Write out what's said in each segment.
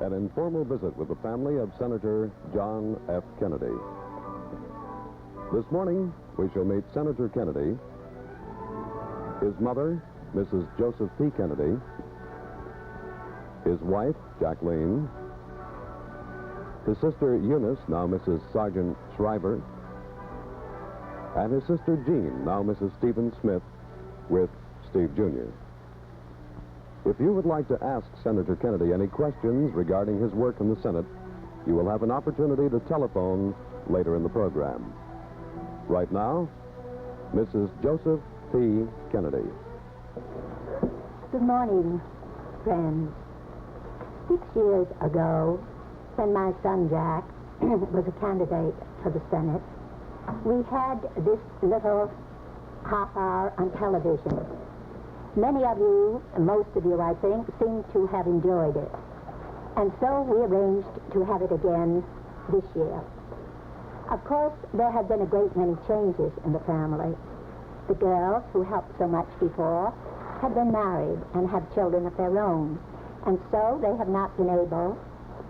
an informal visit with the family of Senator John F. Kennedy. This morning, we shall meet Senator Kennedy, his mother, Mrs. Joseph P. Kennedy, his wife, Jacqueline, his sister Eunice, now Mrs. Sergeant Shriver, and his sister Jean, now Mrs. Stephen Smith, with Steve Jr. If you would like to ask Senator Kennedy any questions regarding his work in the Senate, you will have an opportunity to telephone later in the program. Right now, Mrs. Joseph P. Kennedy. Good morning, friends. 6 years ago, when my son Jack was a candidate for the Senate, we had this little half hour on television. Many of you, most of you I think, seem to have enjoyed it. And so we arranged to have it again this year. Of course, there have been a great many changes in the family. The girls, who helped so much before, have been married and have children of their own. And so they have not been able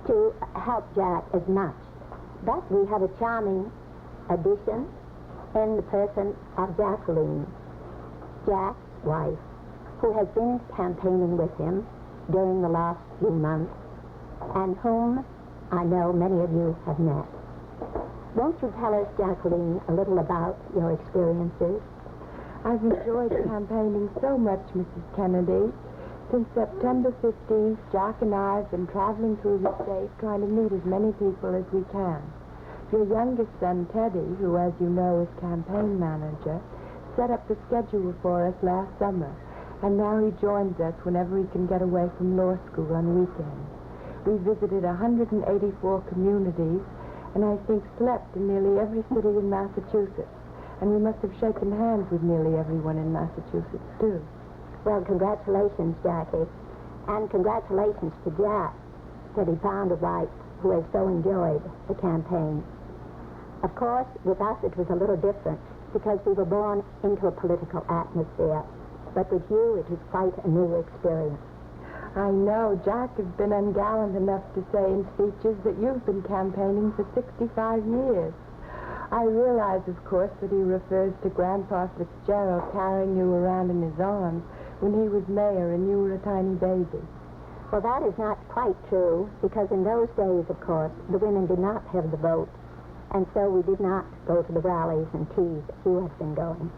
to help Jack as much. But we have a charming addition in the person of Jacqueline, Jack's wife, who has been campaigning with him during the last few months, and whom I know many of you have met. Won't you tell us, Jacqueline, a little about your experiences? I've enjoyed campaigning so much, Mrs. Kennedy. Since September 15th, Jack and I have been traveling through the state trying to meet as many people as we can. Your youngest son, Teddy, who, as you know, is campaign manager, set up the schedule for us last summer, and now he joins us whenever he can get away from law school on weekends. We visited 184 communities, and I think slept in nearly every city in Massachusetts. And we must have shaken hands with nearly everyone in Massachusetts, too. Well, congratulations, Jackie. And congratulations to Jack that he found a wife who has so enjoyed the campaign. Of course, with us it was a little different because we were born into a political atmosphere. But with you, it was quite a new experience. I know. Jack has been ungallant enough to say in speeches that you've been campaigning for 65 years. I realize, of course, that he refers to Grandpa Fitzgerald carrying you around in his arms when he was mayor and you were a tiny baby. Well, that is not quite true, because in those days, of course, the women did not have the vote, and so we did not go to the rallies and teas that you have been going.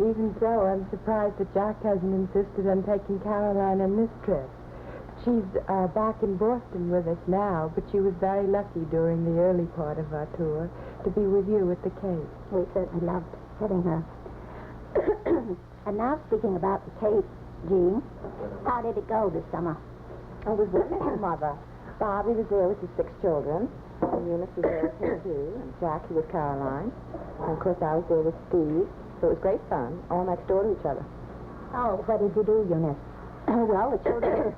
Even so, I'm surprised that Jack hasn't insisted on taking Caroline on this trip. She's back in Boston with us now, but she was very lucky during the early part of our tour to be with you at the Cape. We certainly loved having her. And now, speaking about the Cape, Jean, how did it go this summer? I was with my mother. Bobby was there with his 6 children, and Eunice was there with him, too, and Jackie with Caroline. And, of course, I was there with Steve. So it was great fun, all next door to each other. Oh, what did you do, Eunice? Well, the children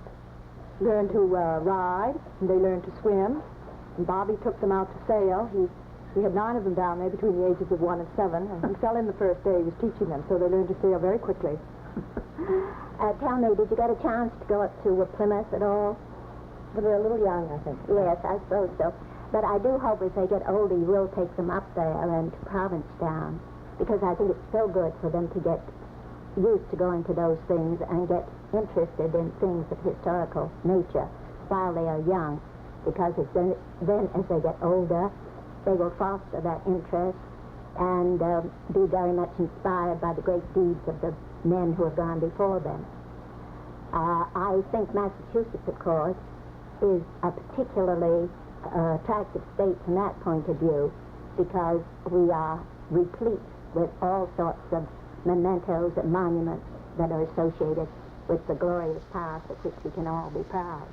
learned to ride, and they learned to swim. And Bobby took them out to sail. We had 9 of them down there between the ages of 1 and 7. And he fell in the first day he was teaching them, so they learned to sail very quickly. Tell me, did you get a chance to go up to Plymouth at all? But they're a little young, I think. Yes, I suppose so. But I do hope as they get older, you will take them up there and to Provincetown, because I think it's so good for them to get used to going to those things and get interested in things of historical nature while they are young, because it's then as they get older, they will foster that interest and be very much inspired by the great deeds of the men who have gone before them. I think Massachusetts, of course, is a particularly attractive state from that point of view, because we are replete with all sorts of mementos and monuments that are associated with the glorious past of which we can all be proud.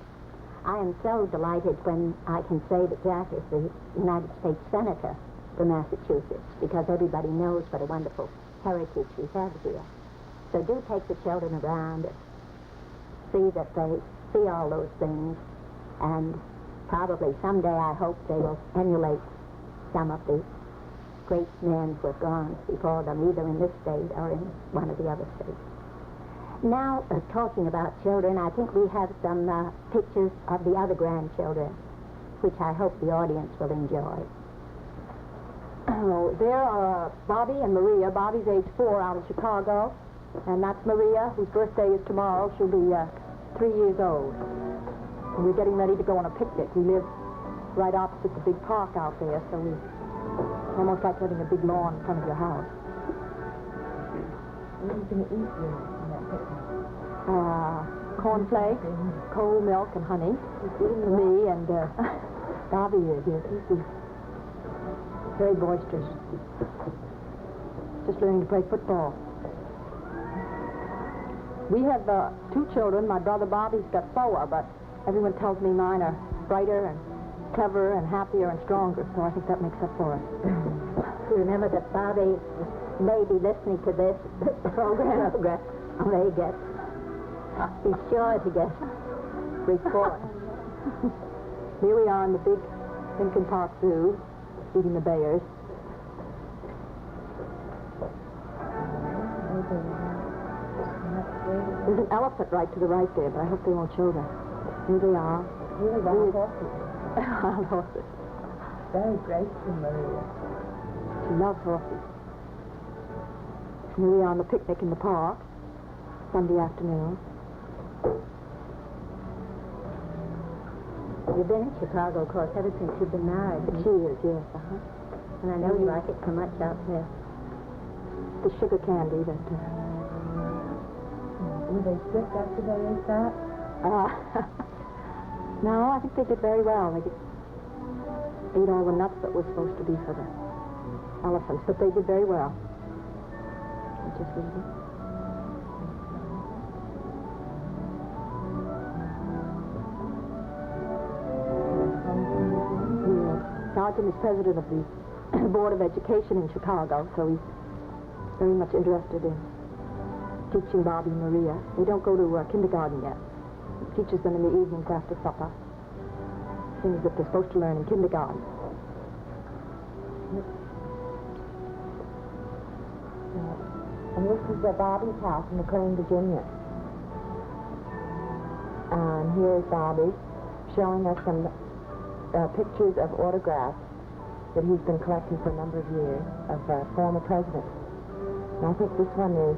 I am so delighted when I can say that Jack is the United States Senator for Massachusetts, because everybody knows what a wonderful heritage we have here. So do take the children around and see that they see all those things, and probably someday I hope they will emulate some of the great men who have gone before them, either in this state or in one of the other states. Now, talking about children, I think we have some pictures of the other grandchildren, which I hope the audience will enjoy. Oh, there are Bobby and Maria. Bobby's age 4 out of Chicago, and that's Maria, whose birthday is tomorrow. She'll be 3 years old. And we're getting ready to go on a picnic. We live right opposite the big park out there, so we almost like having a big lawn in front of your house. What are you going to eat here on that picnic? Cornflakes, cold milk, and honey. Me and Bobby is here. He's very boisterous. Just learning to play football. We have 2 children. My brother Bobby's got 4, but everyone tells me mine are brighter and cleverer and happier and stronger, so I think that makes up for it. Remember that Bobby may be listening to this program. May get. He's sure to get report. Here we are in the big Lincoln Park Zoo, feeding the bears. There's an elephant right to the right there, but I hope they won't show that. Here they are. Really wild horses. Wild horses. Very graceful, Maria. She loves horses. Here we are on the picnic in the park, Sunday afternoon. You've been in Chicago, of course, ever since you've been married. She is, yes. And I know you like it so much out there. The sugar candy that... Were they sick after they ate that? No, I think they did very well. They ate all the nuts that were supposed to be for the elephants, but they did very well. Just leave it. Sergeant is president of the Board of Education in Chicago, so he's very much interested in teaching Bobby and Maria. They don't go to kindergarten yet. He teaches them in the evenings after supper. Things that they're supposed to learn in kindergarten. And this is Bobby's house in McLean, Virginia. And here's Bobby showing us some pictures of autographs that he's been collecting for a number of years of former presidents. And I think this one is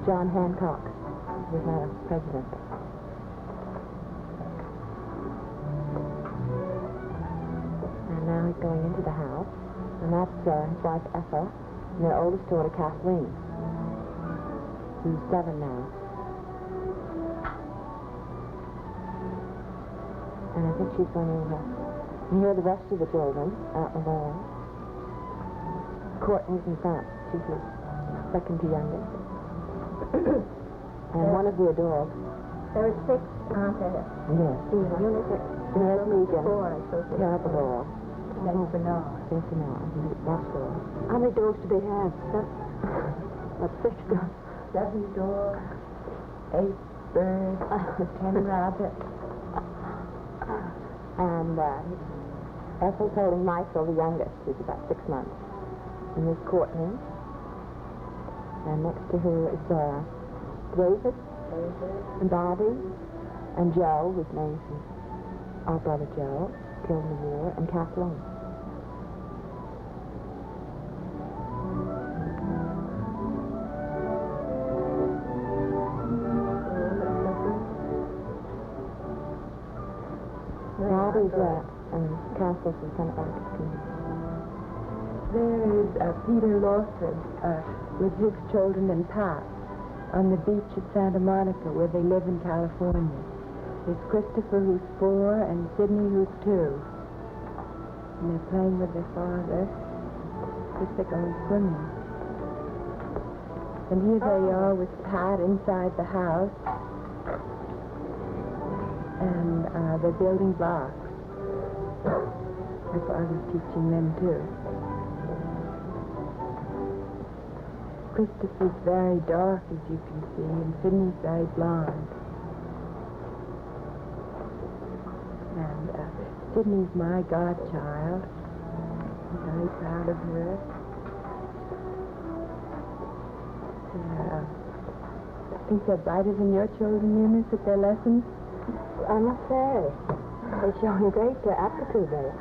John Hancock, was not a president. And now he's going into the house, and that's his wife Ethel, and their oldest daughter Kathleen, who's 7 now. And I think she's going to... and here are the rest of the children out in the lawn. Courtney's in front. She's the second to youngest. And one of their dogs. There are 6, aren't there? Yes. There's Megan. 4, I suppose. Terrible dog. That's Bernard. There's Bernard. Watch dog. How many dogs do they have? That's 6 dogs. 7 dogs. 8 birds. 10 rabbits. And Ethel's holding Michael, the youngest, who's about 6 months. And there's Courtney. And next to her is David and Bobby and Joe, whose name is our brother Joe, killed in the war, and Kathleen. Bobby's castle's in front of our community. There is Peter Lawson with his children and Pat on the beach at Santa Monica, where they live in California. There's Christopher, who's 4, and Sydney, who's 2. And they're playing with their father. Just they're going swimming. And here they are with Pat inside the house. And they're building blocks. My father's teaching them too. Christopher's very dark, as you can see, and Sydney's very blonde. And Sydney's my godchild. I'm very proud of her. think they're brighter than your children, Eunice, at their lessons? I must say, they're showing great aptitude there.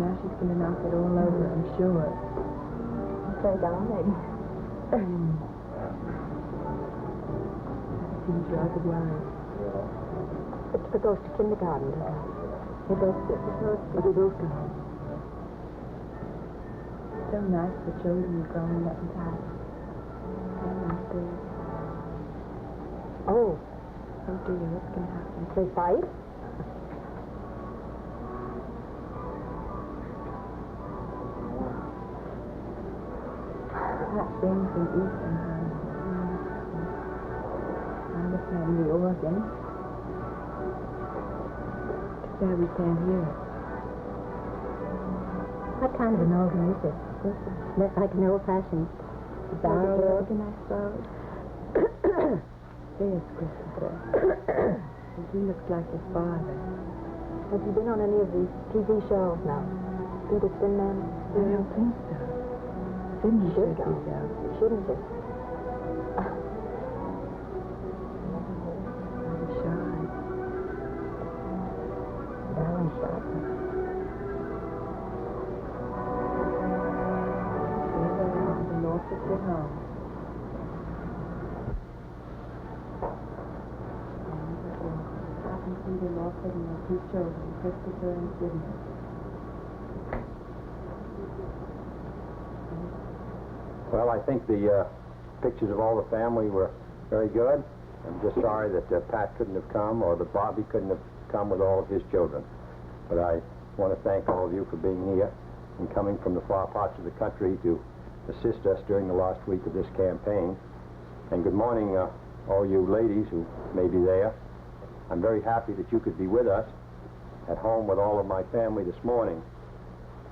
Now she's going to knock it all over, I'm sure. Say down, maybe. Seems rather worried. It goes to kindergarten, doesn't it? It goes to kindergarten. So nice for children growing up in Paris. Oh, dear, what's going to happen? they fight? That brings them Eastern home. I'm the family organ. Too bad we can't hear it. What kind of an organ is it? Like an old-fashioned Barrel organ, I suppose. There's Christopher. He looks like his father. Have you been on any of these TV shows now? Think it's been I don't think so. Didn't Should be go. though. Shouldn't it? I'm shy. balance shot. The Norfolk at home. Peter Norfolk and their 2 children, Christopher and Sydney. Well, I think the pictures of all the family were very good. I'm just sorry that Pat couldn't have come, or that Bobby couldn't have come with all of his children. But I want to thank all of you for being here and coming from the far parts of the country to assist us during the last week of this campaign. And good morning, all you ladies who may be there. I'm very happy that you could be with us at home with all of my family this morning.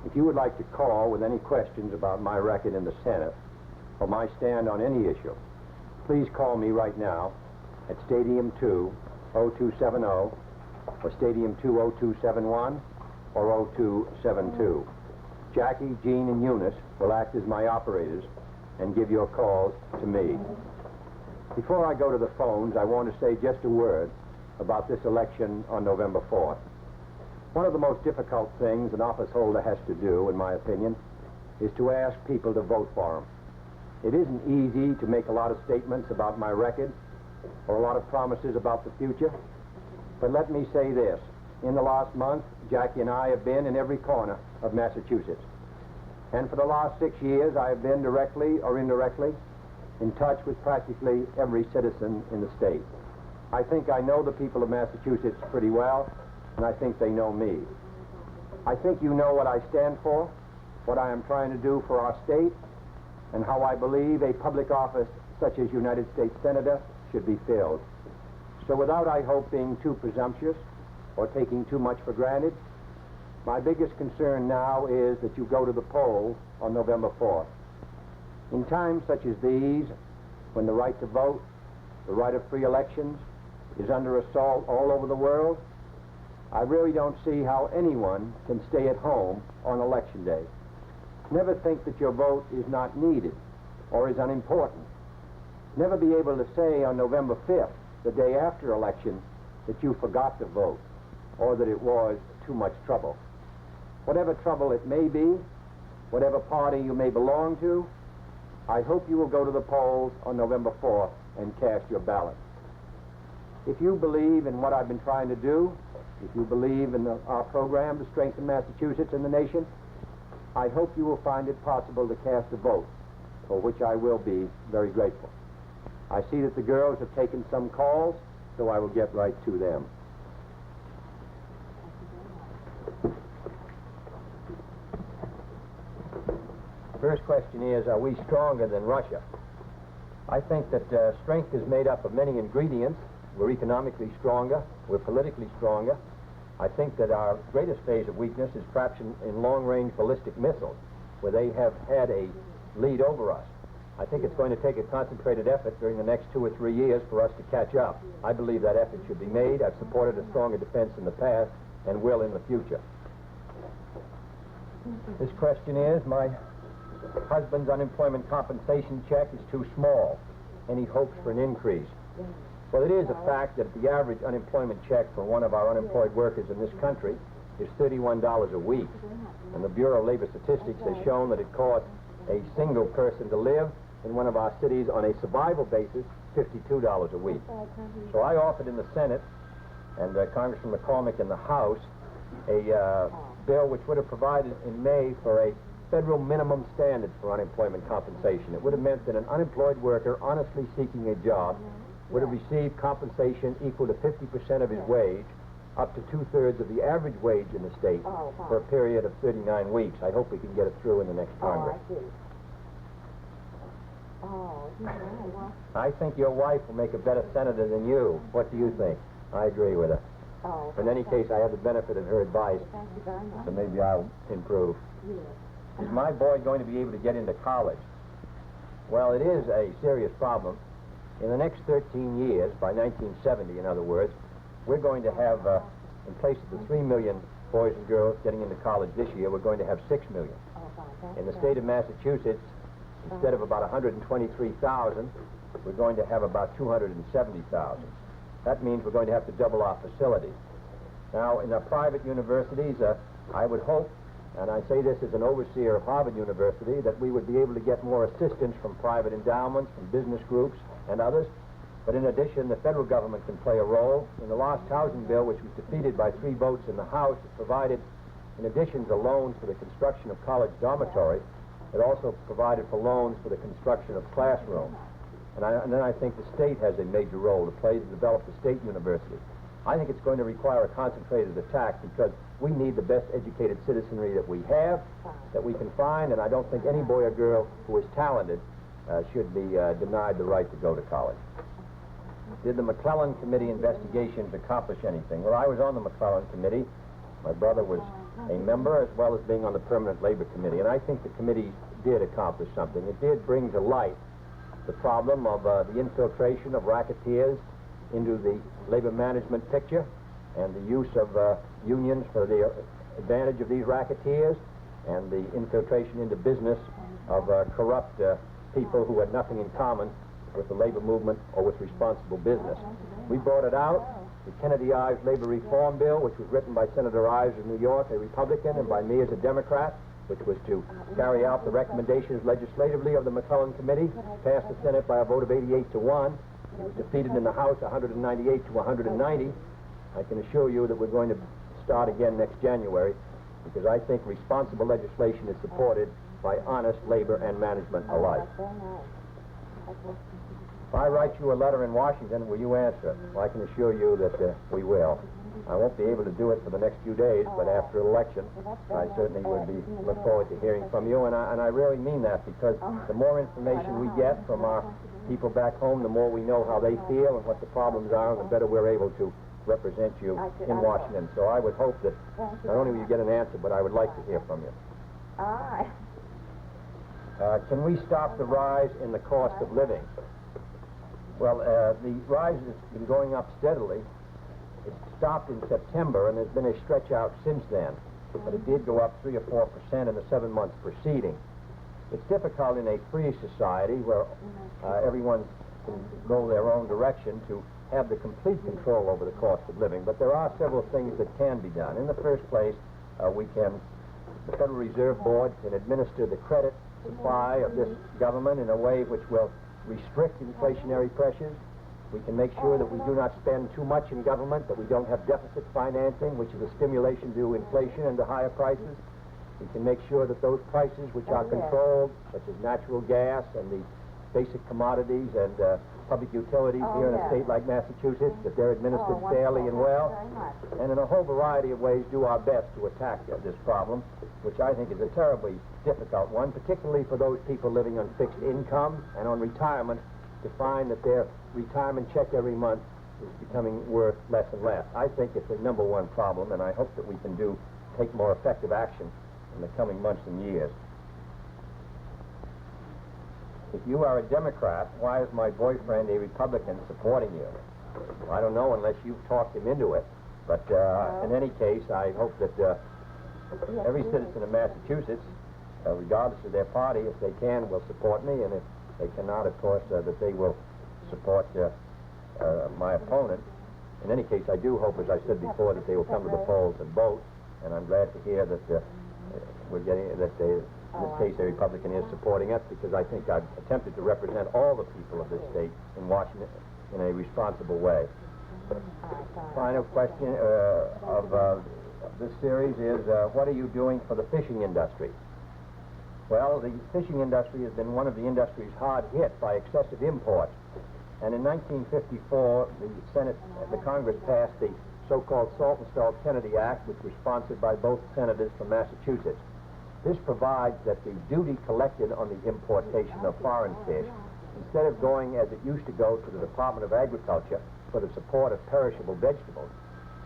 If you would like to call with any questions about my record in the Senate or my stand on any issue, please call me right now at Stadium 2-0270 or Stadium 2-0271 or 0272. Jackie, Jean, and Eunice will act as my operators and give your calls to me. Before I go to the phones, I want to say just a word about this election on November 4th. One of the most difficult things an office holder has to do, in my opinion, is to ask people to vote for him. It isn't easy to make a lot of statements about my record or a lot of promises about the future, but let me say this. In the last month, Jackie and I have been in every corner of Massachusetts. And for the last 6 years, I have been directly or indirectly in touch with practically every citizen in the state. I think I know the people of Massachusetts pretty well, and I think they know me. I think you know what I stand for, what I am trying to do for our state, and how I believe a public office such as United States Senator should be filled. So without, I hope, being too presumptuous or taking too much for granted, my biggest concern now is that you go to the polls on November 4th. In times such as these, when the right to vote, the right of free elections, is under assault all over the world, I really don't see how anyone can stay at home on Election Day. Never think that your vote is not needed or is unimportant. Never be able to say on November 5th, the day after election, that you forgot to vote or that it was too much trouble. Whatever trouble it may be, whatever party you may belong to, I hope you will go to the polls on November 4th and cast your ballot. If you believe in what I've been trying to do, if you believe in our program to strengthen Massachusetts and the nation, I hope you will find it possible to cast a vote, for which I will be very grateful. I see that the girls have taken some calls, so I will get right to them. First question is, are we stronger than Russia? I think that strength is made up of many ingredients. We're economically stronger. We're politically stronger. I think that our greatest phase of weakness is perhaps in long-range ballistic missiles, where they have had a lead over us. I think it's going to take a concentrated effort during the next 2 or 3 years for us to catch up. I believe that effort should be made. I've supported a stronger defense in the past and will in the future. This question is, my husband's unemployment compensation check is too small. Any hopes for an increase? Well, it is a fact that the average unemployment check for one of our unemployed workers in this country is $31 a week. And the Bureau of Labor Statistics has shown that it costs a single person to live in one of our cities on a survival basis $52 a week. So I offered in the Senate and Congressman McCormick in the House a bill which would have provided in May for a federal minimum standards for unemployment compensation. It would have meant that an unemployed worker honestly seeking a job would have received compensation equal to 50% of his wage, up to 2/3 of the average wage in the state for a period of 39 weeks. I hope we can get it through in the next Congress. I think your wife will make a better senator than you. What do you think? I agree with her. In any case, I have the benefit of her advice, so maybe I'll improve. Is my boy going to be able to get into college? Well, it is a serious problem. In the next 13 years, by 1970, in other words, we're going to have, in place of the 3 million boys and girls getting into college this year, we're going to have 6 million. In the state of Massachusetts, instead of about 123,000, we're going to have about 270,000. That means we're going to have to double our facilities. Now, in the private universities, I would hope, and I say this as an overseer of Harvard University, that we would be able to get more assistance from private endowments, from business groups, and others. But in addition, the federal government can play a role. In the last housing bill, which was defeated by 3 votes in the House, it provided, in addition to loans for the construction of college dormitories, it also provided for loans for the construction of classrooms. And then I think the state has a major role to play to develop the state university. I think it's going to require a concentrated attack because we need the best educated citizenry that we have, that we can find, and I don't think any boy or girl who is talented should be denied the right to go to college. Did the McClellan Committee investigations accomplish anything? Well, I was on the McClellan Committee. My brother was a member as well as being on the Permanent Labor Committee, and I think the committee did accomplish something. It did bring to light the problem of the infiltration of racketeers into the labor management picture and the use of unions for the advantage of these racketeers and the infiltration into business of corrupt people who had nothing in common with the labor movement or with responsible business. We brought it out. The Kennedy-Ives Labor Reform Bill, which was written by Senator Ives of New York, a Republican, and by me as a Democrat, which was to carry out the recommendations legislatively of the McClellan Committee, passed the Senate by a vote of 88-1. It was defeated in the House 198-190. I can assure you that we're going to start again next January because I think responsible legislation is supported by honest labor and management alike. If I write you a letter in Washington, will you answer? Well, I can assure you that we will. I won't be able to do it for the next few days, but after election, I certainly would look forward to hearing from you, and I really mean that because the more information we get from our people back home, the more we know how they feel and what the problems are, and the better we're able to represent you in Washington. So I would hope that not only will you get an answer, but I would like to hear from you. All right. Can we stop the rise in the cost of living? Well, the rise has been going up steadily. It stopped in September, and there's been a stretch out since then. But it did go up 3 or 4% in the 7 months preceding. It's difficult in a free society where everyone can go their own direction to have the complete control over the cost of living. But there are several things that can be done. In the first place, the Federal Reserve Board can administer the credit supply of this government in a way which will restrict inflationary pressures. We can make sure that we do not spend too much in government, that we don't have deficit financing, which is a stimulation to inflation and to higher prices. We can make sure that those prices which are controlled, such as natural gas and the basic commodities and public utilities here in a state like Massachusetts, that they're administered fairly and well, and in a whole variety of ways do our best to attack this problem, which I think is a terribly difficult one, particularly for those people living on fixed income and on retirement, to find that their retirement check every month is becoming worth less and less. I think it's a number one problem, and I hope that we can take more effective action in the coming months and years. If you are a Democrat, why is my boyfriend a Republican supporting you? Well, I don't know unless you've talked him into it. But in any case, I hope that every citizen of Massachusetts, regardless of their party, if they can, will support me, and if they cannot, of course, that they will support my opponent. In any case, I do hope, as I said before, that they will come to the polls and vote, and I'm glad to hear that we're getting that in this case a Republican is supporting us, because I think I've attempted to represent all the people of this state in Washington in a responsible way. Final question of this series is, what are you doing for the fishing industry? Well, the fishing industry has been one of the industries hard hit by excessive imports. And in 1954, the Congress passed the so-called Saltonstall-Kennedy Act, which was sponsored by both senators from Massachusetts. This provides that the duty collected on the importation of foreign fish, instead of going as it used to go to the Department of Agriculture for the support of perishable vegetables,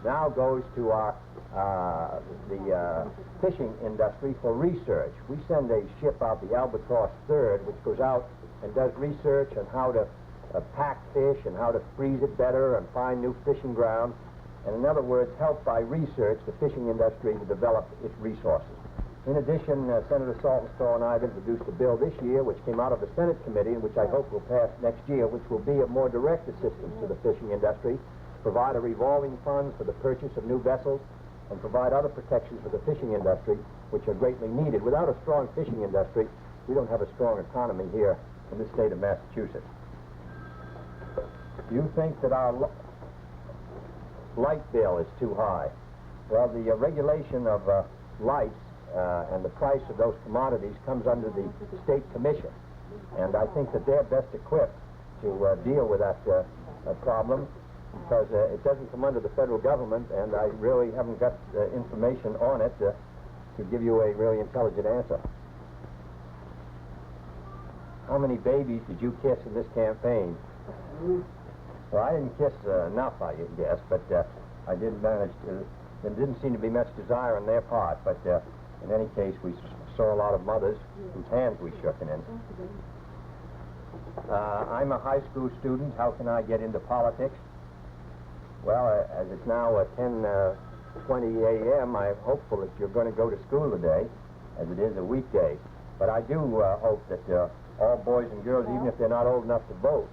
now goes to the fishing industry for research. We send a ship out, the Albatross III, which goes out and does research on how to pack fish and how to freeze it better and find new fishing grounds. And in other words, help by research the fishing industry to develop its resources. In addition, Senator Saltonstall and I have introduced a bill this year which came out of the Senate committee and which I hope will pass next year, which will be of more direct assistance to the fishing industry, provide a revolving fund for the purchase of new vessels, and provide other protections for the fishing industry, which are greatly needed. Without a strong fishing industry, we don't have a strong economy here in the state of Massachusetts. Do you think that our light bill is too high? Well, the regulation of lights and the price of those commodities comes under the state commission, and I think that they're best equipped to deal with that problem, because it doesn't come under the federal government, and I really haven't got information on it to give you a really intelligent answer. How many babies did you kiss in this campaign? Well, I didn't kiss enough, I guess, but I didn't manage to. There didn't seem to be much desire on their part, but in any case, we saw a lot of mothers whose hands we shook in. I'm a high school student. How can I get into politics? Well, as it's now 10:20 a.m., I'm hopeful that you're going to go to school today, as it is a weekday. But I do hope that all boys and girls, even if they're not old enough to vote,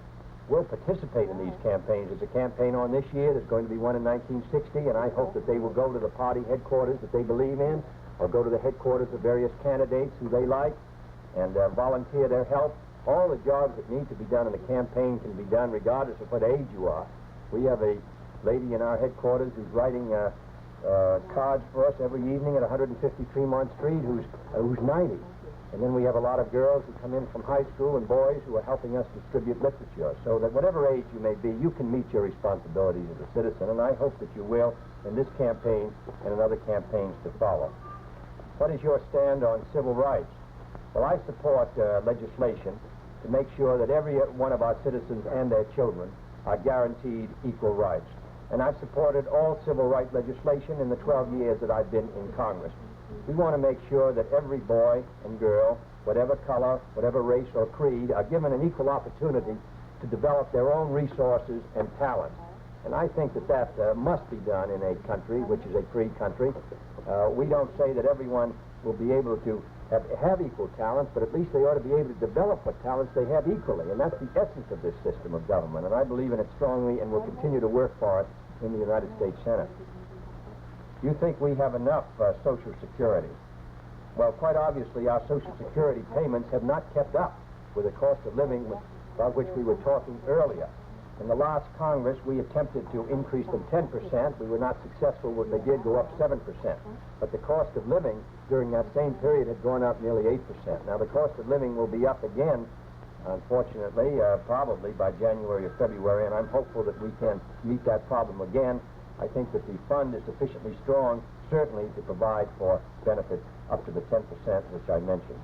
will participate in these campaigns. There's a campaign on this year. There's going to be one in 1960, and I hope that they will go to the party headquarters that they believe in, or go to the headquarters of various candidates who they like, and volunteer their help. All the jobs that need to be done in the campaign can be done regardless of what age you are. We have a lady in our headquarters who's writing cards for us every evening at 150 Tremont Street who's 90. And then we have a lot of girls who come in from high school and boys who are helping us distribute literature, so that whatever age you may be, you can meet your responsibilities as a citizen, and I hope that you will in this campaign and in other campaigns to follow. What is your stand on civil rights? Well, I support legislation to make sure that every one of our citizens and their children are guaranteed equal rights. And I've supported all civil rights legislation in the 12 years that I've been in Congress. We want to make sure that every boy and girl, whatever color, whatever race or creed, are given an equal opportunity to develop their own resources and talents. And I think that that must be done in a country which is a free country. We don't say that everyone will be able to have equal talents, but at least they ought to be able to develop what talents they have equally. And that's the essence of this system of government. And I believe in it strongly and will continue to work for it in the United States Senate. Do you think we have enough Social Security? Well, quite obviously, our Social Security payments have not kept up with the cost of living about which we were talking earlier. In the last Congress, we attempted to increase them 10%. We were not successful when they did go up 7%. But the cost of living during that same period had gone up nearly 8%. Now, the cost of living will be up again, unfortunately, probably by January or February, and I'm hopeful that we can meet that problem again. I think that the fund is sufficiently strong, certainly, to provide for benefits up to the 10%, which I mentioned.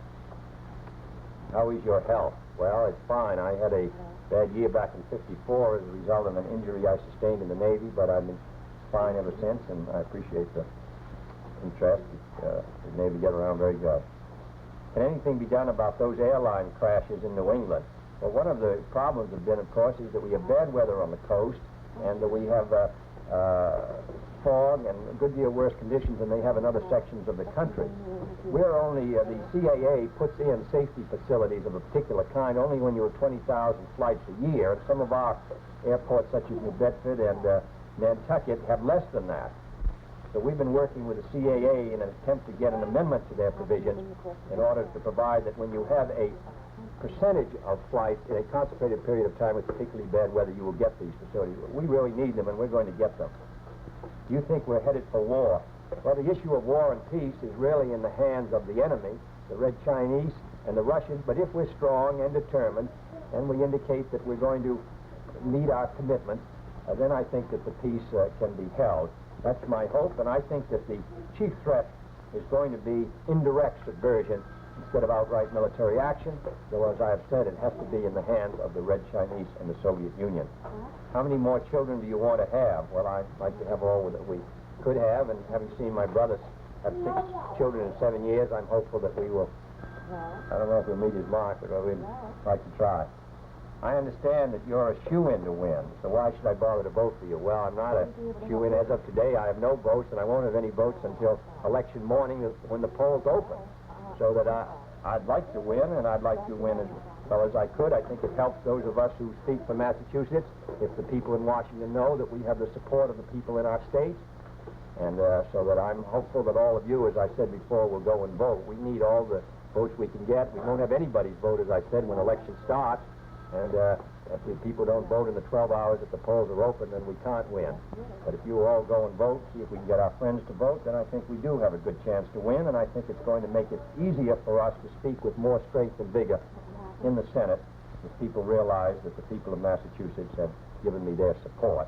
How is your health? Well, it's fine. I had a bad year back in '54 as a result of an injury I sustained in the Navy, but I've been fine ever since, and I appreciate the interest. The Navy get around very good. Can anything be done about those airline crashes in New England? Well, one of the problems have been, of course, is that we have bad weather on the coast, and that we have fog and a good deal worse conditions than they have in other sections of the country. We're only, the CAA puts in safety facilities of a particular kind only when you're 20,000 flights a year. And some of our airports, such as New Bedford and Nantucket, have less than that. So we've been working with the CAA in an attempt to get an amendment to their provisions in order to provide that when you have a percentage of flights in a concentrated period of time with particularly bad weather, you will get these facilities. We really need them, and we're going to get them. Do you think we're headed for war? Well, the issue of war and peace is really in the hands of the enemy, the Red Chinese and the Russians. But if we're strong and determined, and we indicate that we're going to meet our commitment, then I think that the peace can be held. That's my hope, and I think that the chief threat is going to be indirect subversion instead of outright military action, though, as I have said, it has to be in the hands of the Red Chinese and the Soviet Union. How many more children do you want to have? Well, I'd like to have all that we could have, and having seen my brothers have 6 children in 7 years, I'm hopeful that we will, I don't know if we'll meet his mark, but we'd like to try. I understand that you're a shoo-in to win, so why should I bother to vote for you? Well, I'm not a shoo-in. As of today, I have no votes, and I won't have any votes until election morning when the polls open. So that I'd like to win, and I'd like to win as well as I could. I think it helps those of us who speak for Massachusetts if the people in Washington know that we have the support of the people in our state. And so that I'm hopeful that all of you, as I said before, will go and vote. We need all the votes we can get. We won't have anybody's vote, as I said, when election starts. And if the people don't vote in the 12 hours that the polls are open, then we can't win. But if you all go and vote, see if we can get our friends to vote, then I think we do have a good chance to win, and I think it's going to make it easier for us to speak with more strength and vigor in the Senate if people realize that the people of Massachusetts have given me their support.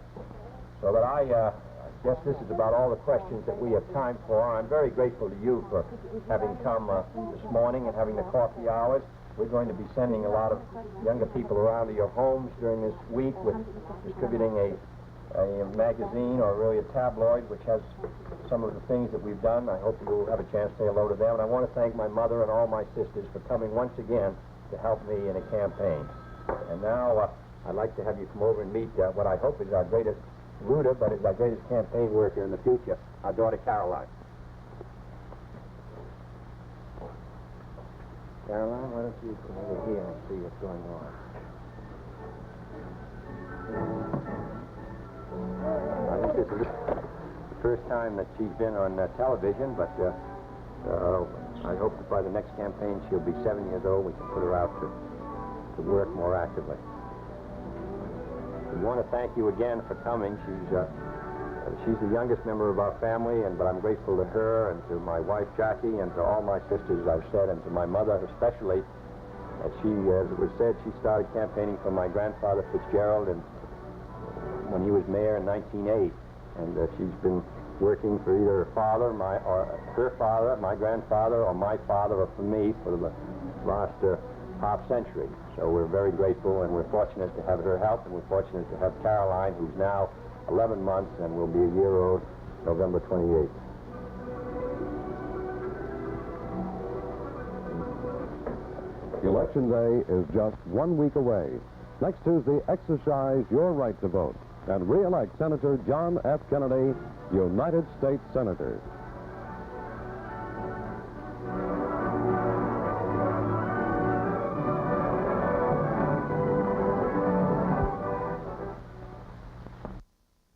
So that I guess this is about all the questions that we have time for. I'm very grateful to you for having come this morning and having the coffee hours. We're going to be sending a lot of younger people around to your homes during this week with distributing a magazine, or really a tabloid, which has some of the things that we've done. I hope you'll have a chance to say hello to them. And I want to thank my mother and all my sisters for coming once again to help me in a campaign. And now I'd like to have you come over and meet what I hope is our greatest rooter, but is our greatest campaign worker in the future, our daughter Caroline. Caroline, why don't you come over here and see what's going on? I think this is the first time that she's been on television, but I hope that by the next campaign she'll be 7 years old. We can put her out to work more actively. We want to thank you again for coming. She's the youngest member of our family, but I'm grateful to her and to my wife Jackie and to all my sisters, as I've said, and to my mother especially. As it was said, she started campaigning for my grandfather Fitzgerald when he was mayor in 1908, and she's been working for either her father, her father, my grandfather, or my father, or for me for the last half century. So we're very grateful, and we're fortunate to have her help, and we're fortunate to have Caroline, who's now 11 months and will be a year old November 28th. Election Day is just 1 week away. Next Tuesday, exercise your right to vote and re-elect Senator John F. Kennedy, United States Senator.